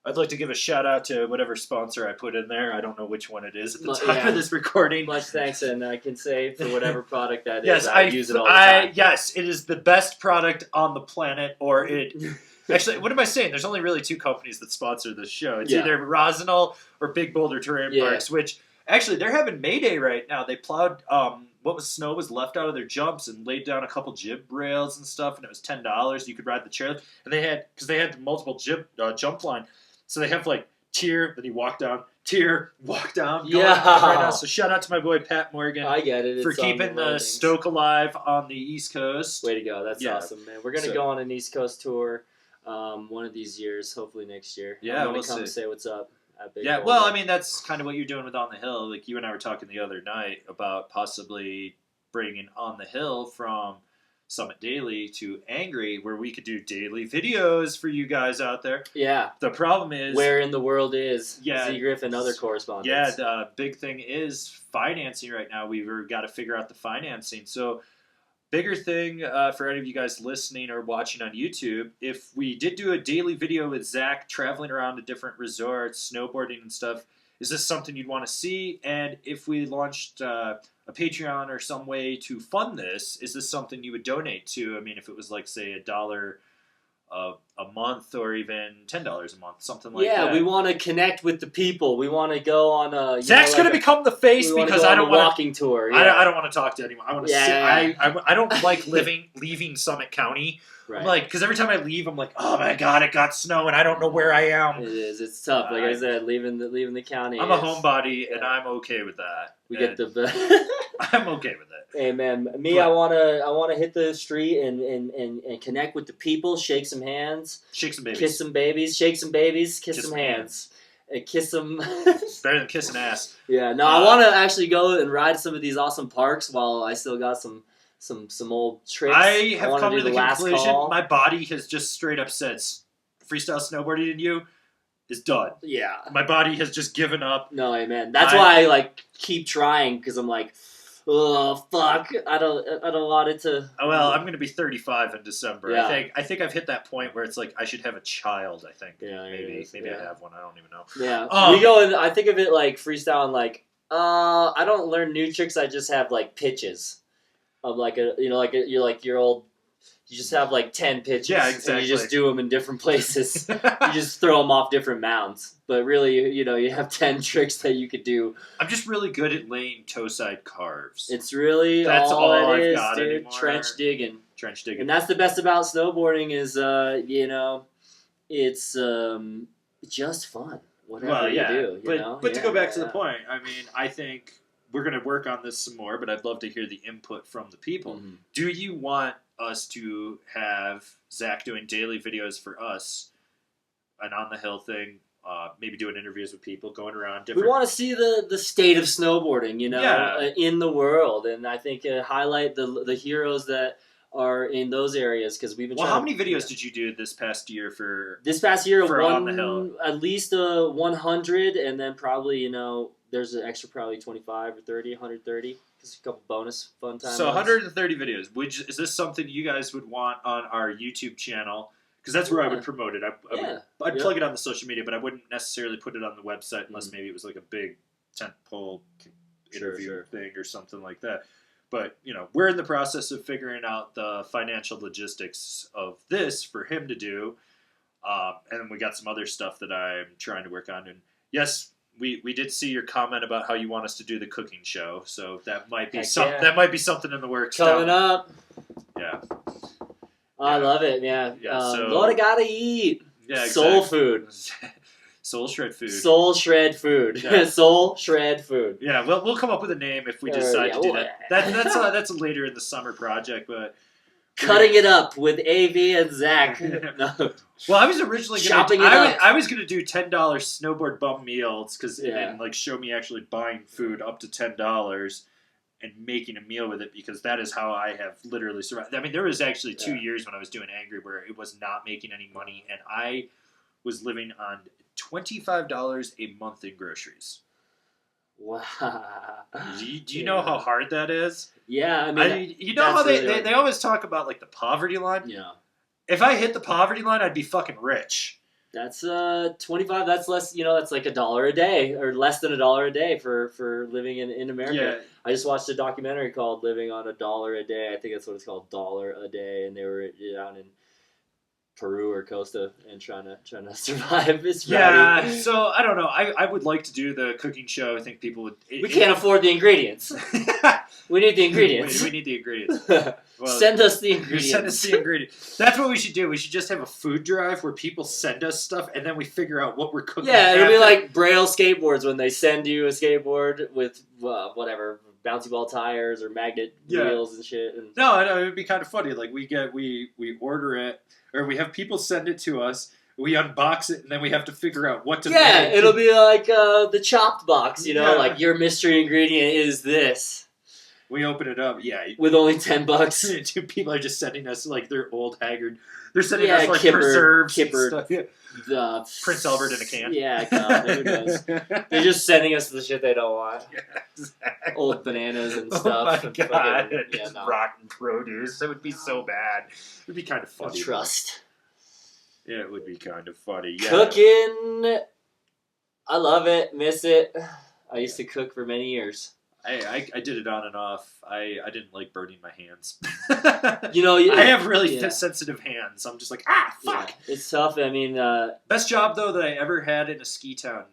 I'd like to give a shout out to whatever sponsor I put in there. I don't know which one it is at the time of this recording. Much thanks, and I can say for whatever product that is, I use it all the time. time. Yes, it is the best product on the planet, or it... Actually, what am I saying? There's only really 2 companies that sponsor this show. It's either Rosinal or Big Boulder Terrain Parks, which... Actually, they're having May Day right now. They plowed snow was left out of their jumps and laid down a couple jib rails and stuff, and it was $10. You could ride the chairlift, and they had multiple jump line, so they have like tier, then you walk down, tier, walk down. Right now. So shout out to my boy Pat Morgan. I get it. For keeping the Stoke alive on the East Coast. Way to go! That's awesome, man. We're gonna go on an East Coast tour one of these years, hopefully next year. Yeah, we'll come say what's up. Well, I mean, that's kind of what you're doing with On the Hill. Like, you and I were talking the other night about possibly bringing On the Hill from Summit Daily to Angry, where we could do daily videos for you guys out there. Yeah. The problem is... Where in the world is Zegriff and other correspondents? Yeah, the big thing is financing right now. We've got to figure out the financing. So... Bigger thing for any of you guys listening or watching on YouTube, if we did do a daily video with Zach traveling around to different resorts, snowboarding and stuff, is this something you'd want to see? And if we launched a Patreon or some way to fund this, is this something you would donate to? I mean, if it was like, say, $1 a month or even $10 a month, something like that. Yeah, we want to connect with the people. We want to go on a... Zach's going to become the face because I don't want walking tour. Yeah. I don't want to talk to anyone. I want to sit. I don't like leaving Summit County. Right. I'm like, because every time I leave, I'm like, oh my god, it got snow and I don't know where I am. It is. It's tough. Like I said, leaving the county. I'm a homebody and I'm okay with that. We get the. I'm okay with it. Hey man, I wanna hit the street and connect with the people, shake some hands, shake some babies, kiss some babies, shake some babies, kiss some hands. Kiss them. It's better than kissing ass. Yeah, no, I want to actually go and ride some of these awesome parks while I still got some old tricks. I have come to the conclusion my body has just straight up said freestyle snowboarding in you is done. Yeah. My body has just given up. No, amen. That's why I like keep trying, because I'm like, oh fuck, I don't want it to. Oh, well, I'm gonna be 35 in December. Yeah. I think I've hit that point where it's like I should have a child. I think. Yeah. Maybe I have one. I don't even know. Yeah. We go and I think of it like freestyle and like I don't learn new tricks. I just have like pitches of like your old. You just have like 10 pitches. Yeah, exactly. And you just do them in different places. You just throw them off different mounds. But really, you have 10 tricks that you could do. I'm just really good at laying toe-side carves. It's really that's all it I've is, got dude. anymore. Trench digging. And that's the best about snowboarding is, it's just fun. Whatever you do. But to go back to the point, I mean, I think we're going to work on this some more, but I'd love to hear the input from the people. Mm-hmm. Do you want us to have Zach doing daily videos for us, an On the Hill thing, maybe doing interviews with people, going around different... We want to see the state of snowboarding, in the world, and I think highlight the heroes that are in those areas, because we've been how many videos did you do this past year for... This past year, On the Hill? At least 100, and then probably, there's an extra probably 25 or 30, 130. Just a couple bonus fun times. So 130 videos. Is this something you guys would want on our YouTube channel? Because that's where I would promote it. I'd plug it on the social media, but I wouldn't necessarily put it on the website unless maybe it was like a big tentpole interview thing or something like that. But, we're in the process of figuring out the financial logistics of this for him to do. And then we got some other stuff that I'm trying to work on. And yes, we did see your comment about how you want us to do the cooking show, so that might be that might be something in the works. Coming up. Yeah. I love it. Yeah. What I gotta eat. Yeah. Exactly. Soul food. Soul shred food. Soul shred food. Yeah. Soul shred food. Yeah. We'll come up with a name if we decide to do that. That's a later in the summer project, but. Cutting it up with AV and Zach. No. Well, I was originally I was gonna do $10 snowboard bum meals and show me actually buying food up to $10 and making a meal with it, because that is how I have literally survived. I mean, there was actually 2 years when I was doing Angry where it was not making any money, and I was living on $25 a month in groceries. Wow. Do you know how hard that is? Yeah, I mean, how they always talk about like the poverty line? Yeah. If I hit the poverty line, I'd be fucking rich. That's 25. That's less. That's like $1 a day, or less than $1 a day for living in America. Yeah. I just watched a documentary called "Living on $1 a Day." I think that's what it's called, $1 a day, and they were down in Peru or Costa and trying to survive. It's rowdy. So I don't know. I would like to do the cooking show. I think people would. We can't afford the ingredients. We need the ingredients. We need the ingredients. Well, send us the ingredients. Send us the ingredients. That's what we should do. We should just have a food drive where people send us stuff, and then we figure out what we're cooking. Yeah, it'll be like Braille skateboards when they send you a skateboard with whatever bouncy ball tires or magnet wheels and shit. And no, it would be kind of funny. Like we order it, or we have people send it to us. We unbox it, and then we have to figure out what to make. Yeah, it'll be like the Chopped box, like your mystery ingredient is this. We open it up, with only $10. Two people are just sending us like their old haggard. They're sending us like preserves and stuff. The Prince Albert in a can. Yeah, God, who knows? They're just sending us the shit they don't want. Yeah, exactly. Old bananas and stuff. Oh my God. Fucking, rotten produce. It would be so bad. It would be kind of funny. Trust. Yeah, it would be kind of funny. Yeah. Cooking. I love it. Miss it. I used to cook for many years. I did it on and off. I didn't like burning my hands. I have really sensitive hands. I'm just like, fuck. Yeah, it's tough. I mean, best job though that I ever had in a ski town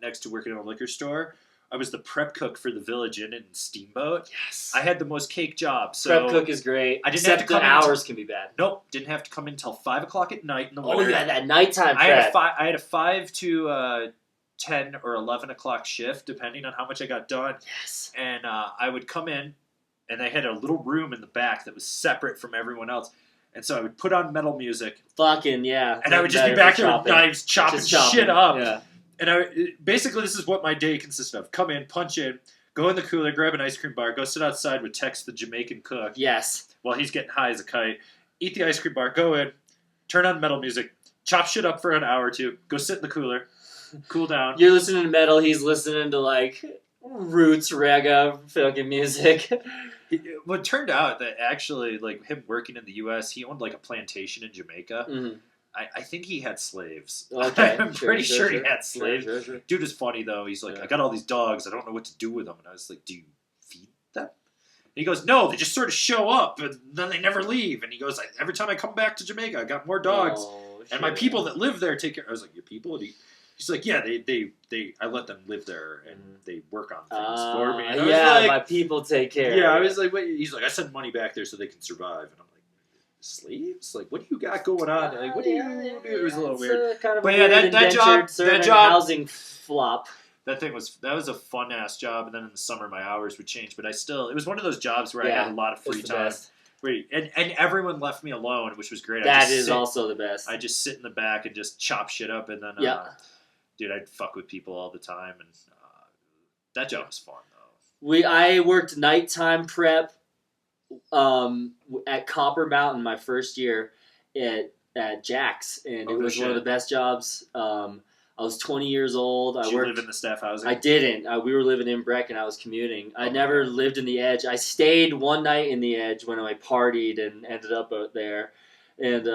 next to working in a liquor store. I was the prep cook for the Village Inn in Steamboat. Yes. I had the most cake job. So prep cook is great. I didn't have to come the hours can be bad. Nope, didn't have to come in until 5 o'clock at night in the winter. Oh yeah, that nighttime prep. I had a 5 to 10 or 11 o'clock shift, depending on how much I got done. Yes. And I would come in, and they had a little room in the back that was separate from everyone else. And so I would put on metal music. Fucking yeah. And I would just be back there with knives chopping shit up. Yeah. And basically this is what my day consisted of. Come in, punch in, go in the cooler, grab an ice cream bar, go sit outside with Tex the Jamaican cook. Yes. While he's getting high as a kite. Eat the ice cream bar, go in, turn on metal music, chop shit up for an hour or two, go sit in the cooler. Cool down. You're listening to metal. He's listening to like roots reggae fucking music. Well, it turned out that actually, like him working in the U.S., he owned like a plantation in Jamaica. Mm-hmm. I think he had slaves. Okay, I'm pretty sure he had slaves. Sure. Dude is funny though. He's like, I got all these dogs. I don't know what to do with them. And I was like, do you feed them? And he goes, no, they just sort of show up and then they never leave. And he goes, every time I come back to Jamaica, I got more dogs. And my people that live there take care. I was like, your people? And he's like, yeah, they I let them live there and they work on things for me. And like, my people take care. Yeah, I was like, wait. He's like, I send money back there so they can survive. And I'm like, slaves? Like, what do you got going on? Like, what do you do? It was a little weird. Kind of but yeah, that job, housing flop. That was a fun ass job. And then in the summer, my hours would change. But it was one of those jobs where I had a lot of free time. Best. And everyone left me alone, which was great. That is also the best. I just sit in the back and just chop shit up, and then dude, I'd fuck with people all the time, and that job was fun though. I worked nighttime prep at Copper Mountain my first year at Jack's, and it was one of the best jobs. I was 20 years old. Did you live in the staff housing? I didn't. We were living in Breck, and I was commuting. I never lived in the Edge. I stayed one night in the Edge when I partied and ended up out there, and.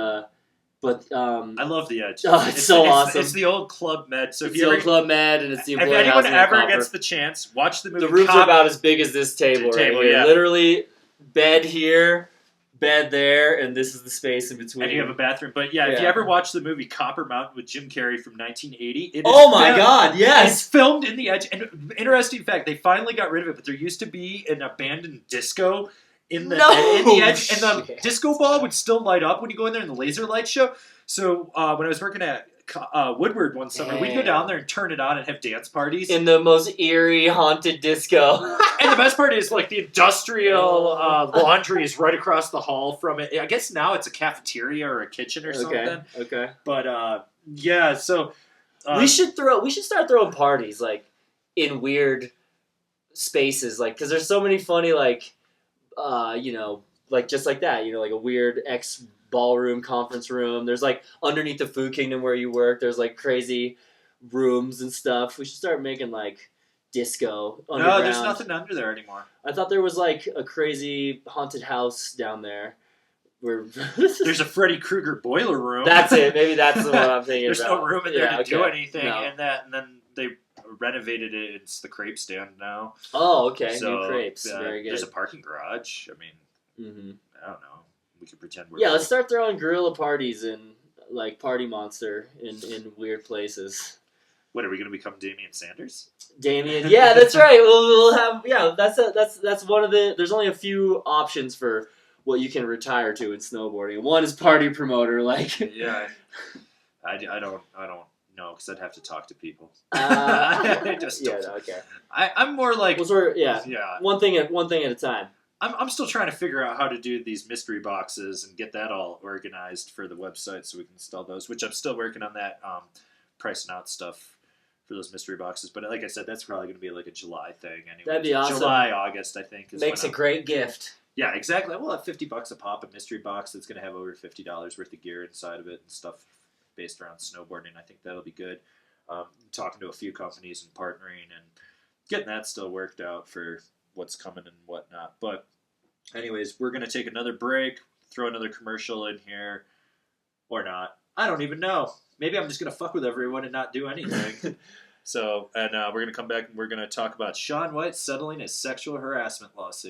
I love the Edge. Oh, it's so awesome. It's the old Club Med. So it's the old Club Med, and it's the employee housing. If anyone ever Copper. gets the chance, watch the movie. The rooms are about as big as this table right here. Yeah. Literally, bed here, bed there, and this is the space in between. And you have a bathroom. But yeah, if you ever watch the movie Copper Mountain with Jim Carrey from 1980, God, yes! It's filmed in the Edge. And interesting fact, they finally got rid of it, but there used to be an abandoned disco in the Edge, and the disco ball would still light up when you go in there in the laser light show. So when I was working at Woodward one summer, we'd go down there and turn it on and have dance parties. In the most eerie, haunted disco. And the best part is, like, the industrial laundry is right across the hall from it. I guess now it's a cafeteria or a kitchen or something. Okay. But, yeah, so... we should start throwing parties, like, in weird spaces, like, because there's so many funny, like, like, just like that, like a weird ballroom, conference room. There's like underneath the Food Kingdom where you work, there's like crazy rooms and stuff. We should start making like disco underground. No, there's nothing under there anymore. I thought there was like a crazy haunted house down there. There's a Freddy Krueger boiler room. That's it. Maybe that's the one I'm thinking There's about. no room in there to do anything, No. and then they renovated it. It's the crepe stand now. Oh, okay. So, New crepes. Very good. There's a parking garage. I mean, Mm-hmm. I don't know. We could pretend we're... Yeah, let's start throwing guerrilla parties in, like, Party Monster in weird places. What, are we going to become Damian Sanders? Damien, yeah, that's right. We'll have, yeah, that's one of the, there's only a few options for what you can retire to in snowboarding. One is party promoter, like. Yeah, I don't know, because I'd have to talk to people. I just yeah, don't. no, okay. I'm more like... Well, yeah, one thing at a time. I'm still trying to figure out how to do these mystery boxes and get that all organized for the website so we can install those, which I'm still working on that, pricing out stuff for those mystery boxes. But like I said, that's probably going to be like a July thing anyway. That'd be awesome. July, August, I think. Makes a great gift. Yeah, exactly. We'll have $50 a pop, a mystery box that's going to have over $50 worth of gear inside of it and stuff based around snowboarding. I think that'll be good. Talking to a few companies and partnering and getting that still worked out for what's coming and whatnot. But anyways, we're going to take another break, throw another commercial in here, or not. I don't even know. Maybe I'm just going to fuck with everyone and not do anything. So, and we're going to come back and we're going to talk about Shaun White settling his sexual harassment lawsuit.